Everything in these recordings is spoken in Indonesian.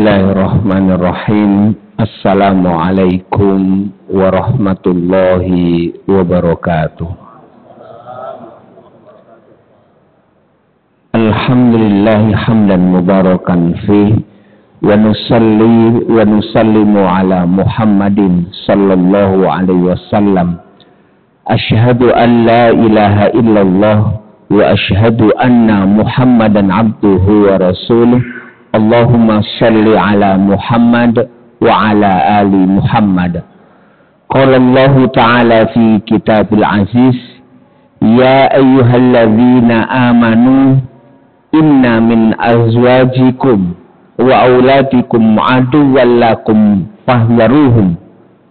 Bismillahirrahmanirrahim. Assalamualaikum warahmatullahi wabarakatuh. Alhamdulillahi hamdan mubarakan fih, wa nusalli wa nusallimu ala Muhammadin sallallahu alaihi wasallam. Asyhadu an la ilaha illallah wa asyhadu anna Muhammadan abduhu wa rasuluh. Allahumma salli ala Muhammad wa ala ali Muhammad. Qala Allah ta'ala fi kitabil aziz, ya ayyuhalladzina amanu inna min azwajikum wa auladikum aduwwan lakum fahdharuhum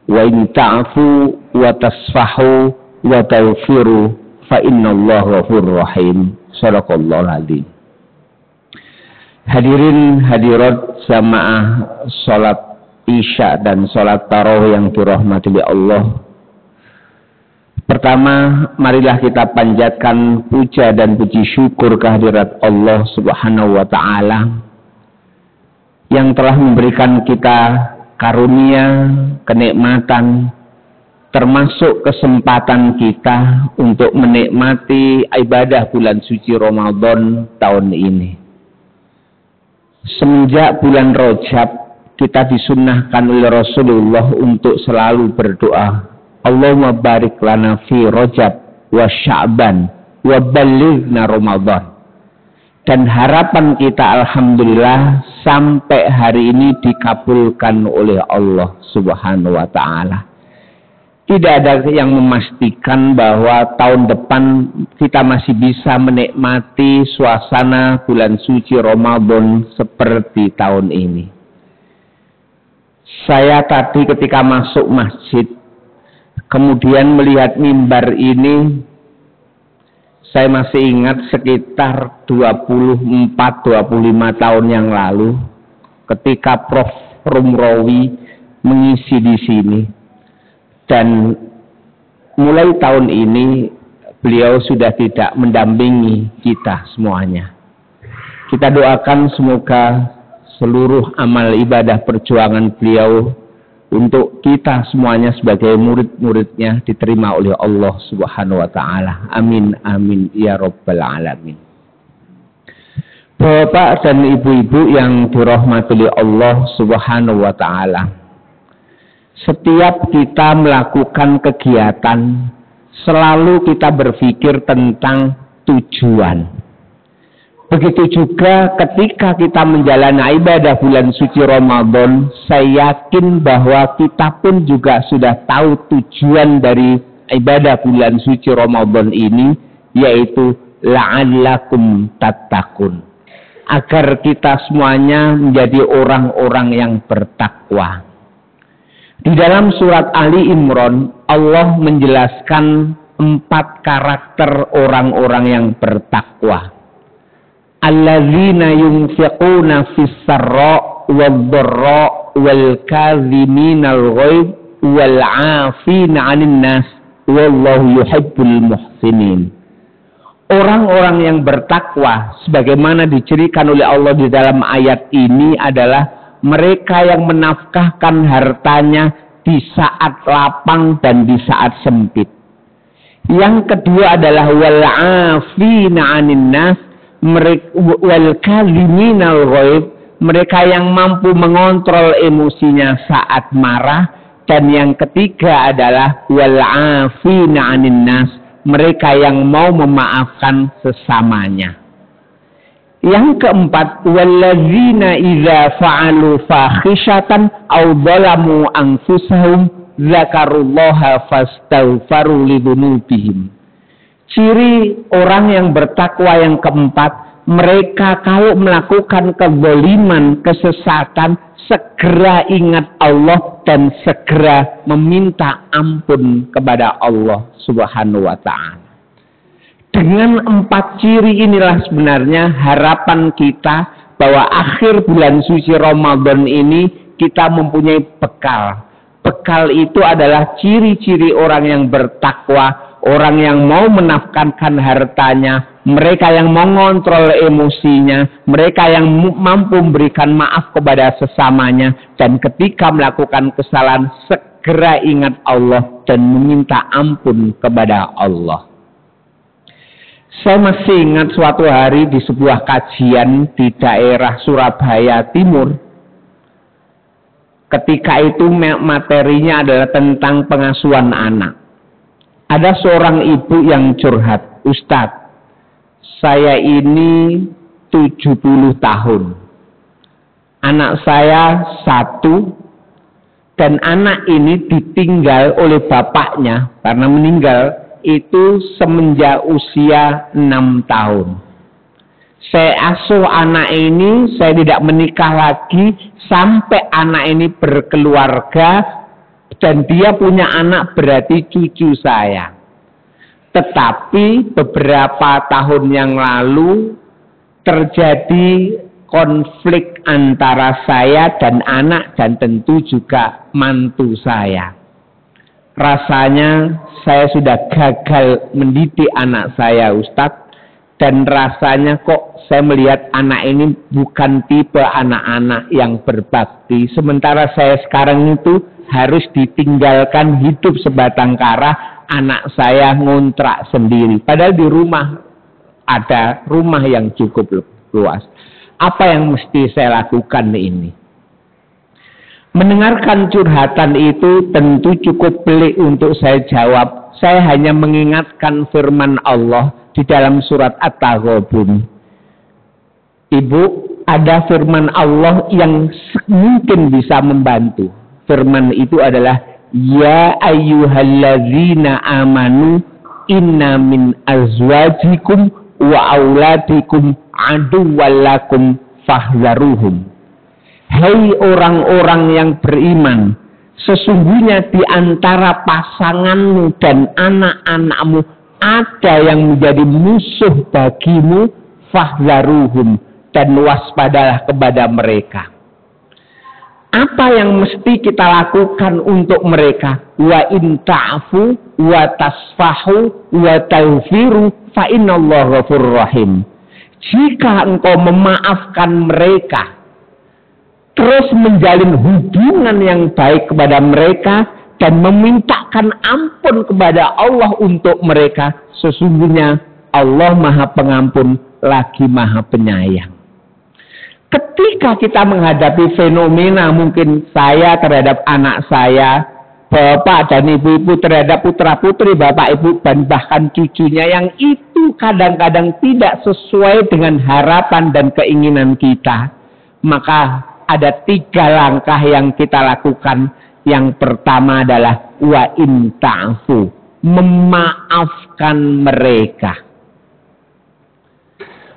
wa in ta'fu wa tasfahu wa taghfiru fa innallaha ghafurur rahim. Shadaqallahul adzim. Hadirin hadirat jamaah salat Isya dan salat tarawih yang dirahmati Allah. Pertama, marilah kita panjatkan puja dan puji syukur kehadirat Allah Subhanahu wa taala yang telah memberikan kita karunia, kenikmatan, termasuk kesempatan kita untuk menikmati ibadah bulan suci Ramadan tahun ini. Semenjak bulan Rajab, kita disunnahkan oleh Rasulullah untuk selalu berdoa, Allahumma barik lana fi Rajab wa Sya'ban wa ballighna Ramadan. Dan harapan kita alhamdulillah sampai hari ini dikabulkan oleh Allah Subhanahu wa taala. Tidak ada yang memastikan bahwa tahun depan kita masih bisa menikmati suasana bulan suci Ramadan seperti tahun ini. Saya tadi ketika masuk masjid, kemudian melihat mimbar ini, saya masih ingat sekitar 24-25 tahun yang lalu, ketika Prof. Rumrawi mengisi di sini. Dan mulai tahun ini beliau sudah tidak mendampingi kita semuanya. Kita doakan semoga seluruh amal ibadah perjuangan beliau untuk kita semuanya sebagai murid-muridnya diterima oleh Allah Subhanahu wa taala. Amin amin ya rabbal alamin. Bapak dan ibu-ibu yang dirahmati oleh Allah Subhanahu wa taala. Setiap kita melakukan kegiatan, selalu kita berpikir tentang tujuan. Begitu juga ketika kita menjalani ibadah bulan suci Ramadan, saya yakin bahwa kita pun juga sudah tahu tujuan dari ibadah bulan suci Ramadan ini, yaitu la'allakum tattaqun. Agar kita semuanya menjadi orang-orang yang bertakwa. Di dalam surat Ali Imran, Allah menjelaskan 4 karakter orang-orang yang bertakwa. Alladzina yunfiquna fis sarra wad-dharra wal kadhiminal ghaidh wal 'afina 'anil nas wallahu yuhibbul muhsinin. Orang-orang yang bertakwa sebagaimana dicirikan oleh Allah di dalam ayat ini adalah mereka yang menafkahkan hartanya di saat lapang dan di saat sempit. Yang kedua adalah wal 'afina 'anil nas wal kadhiminal ghaidh, mereka yang mampu mengontrol emosinya saat marah. Dan yang ketiga adalah wal 'afina 'anil nas, mereka yang mau memaafkan sesamanya. Yang keempat, walladzina idza fa'alu fakhishatan aw zalamu anfusahum dzakarullaha fastaghfaru lidzunubihim. Ciri orang yang bertakwa yang keempat, mereka kalau melakukan kezaliman, kesesatan, segera ingat Allah dan segera meminta ampun kepada Allah Subhanahu wa taala. Dengan 4 ciri inilah sebenarnya harapan kita bahwa akhir bulan suci Ramadan ini kita mempunyai bekal. Bekal itu adalah ciri-ciri orang yang bertakwa, orang yang mau menafkahkan hartanya, mereka yang mengontrol emosinya, mereka yang mampu memberikan maaf kepada sesamanya, dan ketika melakukan kesalahan segera ingat Allah dan meminta ampun kepada Allah. Saya masih ingat suatu hari di sebuah kajian di daerah Surabaya Timur. Ketika itu materinya adalah tentang pengasuhan anak. Ada seorang ibu yang curhat, "Ustadz, saya ini 70 tahun. Anak saya 1, dan anak ini ditinggal oleh bapaknya karena meninggal itu semenjak usia 6 tahun. Saya asuh anak ini, saya tidak menikah lagi sampai anak ini berkeluarga dan dia punya anak berarti cucu saya. Tetapi beberapa tahun yang lalu terjadi konflik antara saya dan anak dan tentu juga mantu saya. Rasanya saya sudah gagal mendidik anak saya, Ustadz. Dan rasanya kok saya melihat anak ini bukan tipe anak-anak yang berbakti. Sementara saya sekarang itu harus ditinggalkan hidup sebatang kara, anak saya ngontrak sendiri. Padahal di rumah ada rumah yang cukup luas. Apa yang mesti saya lakukan ini? Mendengarkan curhatan itu tentu cukup pelik untuk saya jawab. Saya hanya mengingatkan firman Allah di dalam surat At-Taghabun. Ibu, ada firman Allah yang mungkin bisa membantu. Firman itu adalah, Ya ayyuhalladzina amanu inna min azwajikum wa auladikum aduwallakum fahzaruhum. Hei orang-orang yang beriman, sesungguhnya di antara pasanganmu dan anak-anakmu ada yang menjadi musuh bagimu, fahzaruhum, dan waspadalah kepada mereka. Apa yang mesti kita lakukan untuk mereka? Wa in ta'fu wa tasfahu wa taghfiru fa innallaha ghafurur rahim. Jika engkau memaafkan mereka, terus menjalin hubungan yang baik kepada mereka dan memintakan ampun kepada Allah untuk mereka, sesungguhnya Allah Maha Pengampun lagi Maha Penyayang. Ketika kita menghadapi fenomena mungkin saya terhadap anak saya, bapak dan ibu-ibu terhadap putra-putri bapak ibu dan bahkan cucunya yang itu kadang-kadang tidak sesuai dengan harapan dan keinginan kita, maka ada 3 langkah yang kita lakukan. Yang pertama adalah wa in ta'fu, memaafkan mereka.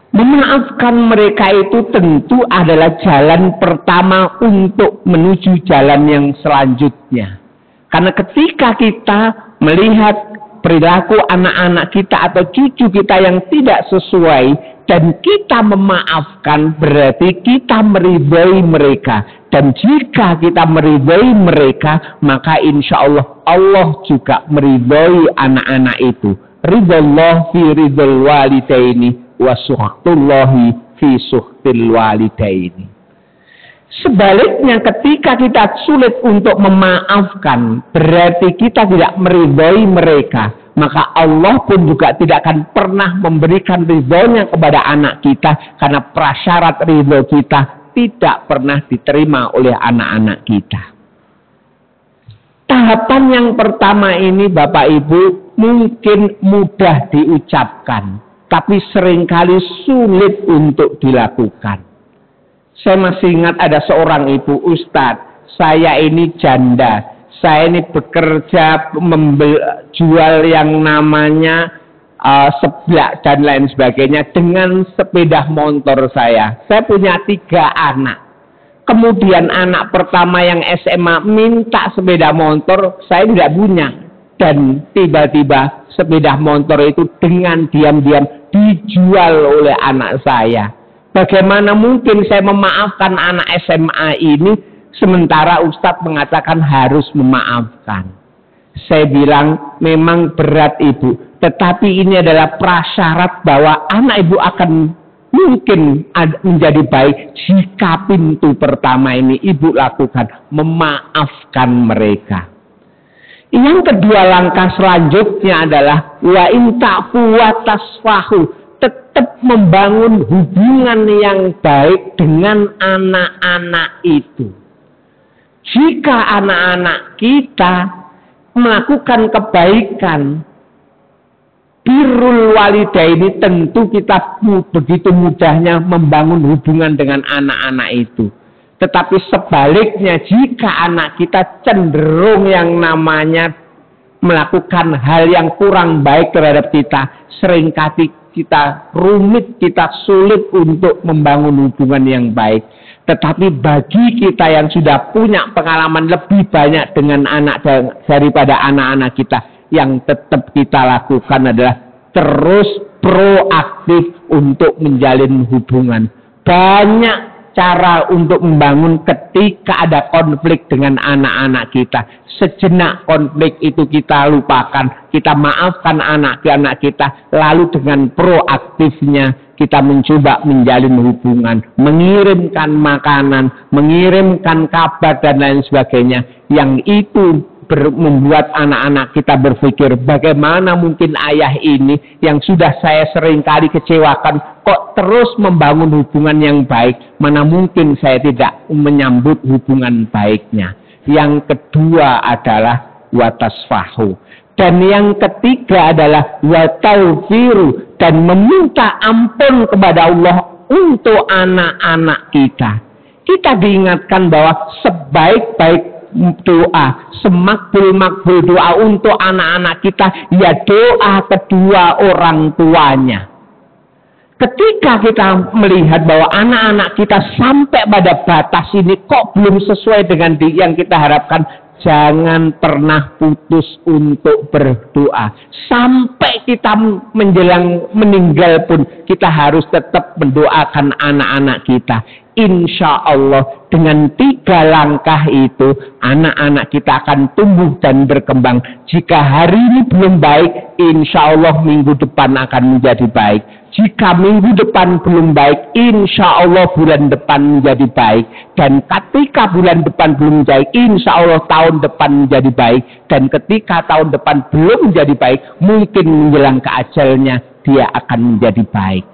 Memaafkan mereka itu tentu adalah jalan pertama untuk menuju jalan yang selanjutnya. Karena ketika kita melihat perilaku anak-anak kita atau cucu kita yang tidak sesuai dan kita memaafkan, berarti kita meridhai mereka. Dan jika kita meridhai mereka, maka insya Allah Allah juga meridhai anak-anak itu. Ridhallah fi ridhal walidaini wa suhtullahi fi suhtil walidaini. Sebaliknya ketika kita sulit untuk memaafkan, berarti kita tidak meridhai mereka. Maka Allah pun juga tidak akan pernah memberikan ridhonya kepada anak kita. Karena prasyarat ridho kita tidak pernah diterima oleh anak-anak kita. Tahapan yang pertama ini Bapak Ibu mungkin mudah diucapkan, tapi seringkali sulit untuk dilakukan. Saya masih ingat ada seorang ibu, Ustadz, saya ini janda. Saya ini bekerja jual yang namanya seblak dan lain sebagainya dengan sepeda motor saya. Saya punya 3 anak. Kemudian anak pertama yang SMA minta sepeda motor, saya tidak punya. Dan tiba-tiba sepeda motor itu dengan diam-diam dijual oleh anak saya. Bagaimana mungkin saya memaafkan anak SMA ini sementara Ustadz mengatakan harus memaafkan. Saya bilang memang berat Ibu, tetapi ini adalah prasyarat bahwa anak Ibu akan mungkin menjadi baik jika pintu pertama ini Ibu lakukan, memaafkan mereka. Yang kedua, langkah selanjutnya adalah wa in ta'fu wa tasfahu, tetap membangun hubungan yang baik dengan anak-anak itu. Jika anak-anak kita melakukan kebaikan, birrul walidaini, tentu kita begitu mudahnya membangun hubungan dengan anak-anak itu. Tetapi sebaliknya, jika anak kita cenderung yang namanya melakukan hal yang kurang baik terhadap kita, seringkali kita rumit, kita sulit untuk membangun hubungan yang baik. Tetapi bagi kita yang sudah punya pengalaman lebih banyak dengan anak daripada anak-anak kita, yang tetap kita lakukan adalah terus proaktif untuk menjalin hubungan. Banyak cara untuk membangun ketika ada konflik dengan anak-anak kita. Sejenak konflik itu kita lupakan, kita maafkan anak-anak kita, lalu dengan proaktifnya kita mencoba menjalin hubungan, mengirimkan makanan, mengirimkan kabar dan lain sebagainya. Yang itu membuat anak-anak kita berpikir, bagaimana mungkin ayah ini yang sudah saya seringkali kecewakan kok terus membangun hubungan yang baik, mana mungkin saya tidak menyambut hubungan baiknya. Yang kedua adalah watasfahu, dan yang ketiga adalah wataufiru, dan meminta ampun kepada Allah untuk anak-anak kita. Kita diingatkan bahwa sebaik-baik doa, semakbul-makbul doa untuk anak-anak kita, ya doa kedua orang tuanya. Ketika kita melihat bahwa anak-anak kita sampai pada batas ini kok belum sesuai dengan yang kita harapkan, jangan pernah putus untuk berdoa. Sampai kita menjelang meninggal pun kita harus tetap mendoakan anak-anak kita. Insya Allah dengan 3 langkah itu anak-anak kita akan tumbuh dan berkembang. Jika hari ini belum baik, insya Allah minggu depan akan menjadi baik. Jika minggu depan belum baik, insya Allah bulan depan menjadi baik. Dan ketika bulan depan belum baik, insya Allah tahun depan menjadi baik. Dan ketika tahun depan belum menjadi baik, mungkin menjelang ke ajalnya dia akan menjadi baik.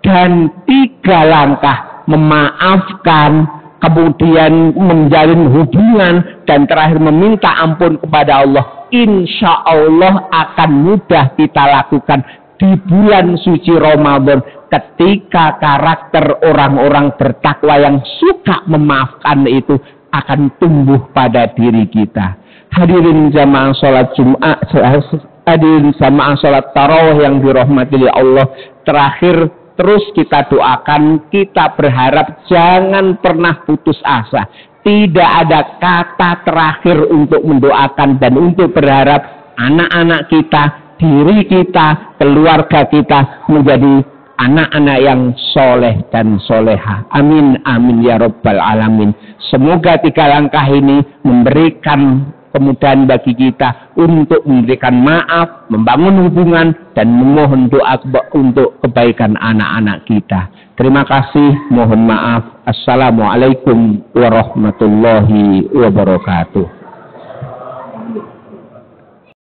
Dan 3 langkah, memaafkan, kemudian menjalin hubungan, dan terakhir meminta ampun kepada Allah, insya Allah akan mudah kita lakukan di bulan suci Ramadan, ketika karakter orang-orang bertakwa yang suka memaafkan itu akan tumbuh pada diri kita. Hadirin jamaah sholat Jumat, hadirin jamaah sholat tarawih yang dirahmati Allah, terakhir terus kita doakan, kita berharap jangan pernah putus asa. Tidak ada kata terakhir untuk mendoakan dan untuk berharap anak-anak kita, diri kita, keluarga kita menjadi anak-anak yang soleh dan soleha. Amin, amin ya rabbal alamin. Semoga 3 langkah ini memberikan kemudahan bagi kita untuk memberikan maaf, membangun hubungan, dan memohon doa untuk kebaikan anak-anak kita. Terima kasih, mohon maaf. Assalamualaikum warahmatullahi wabarakatuh.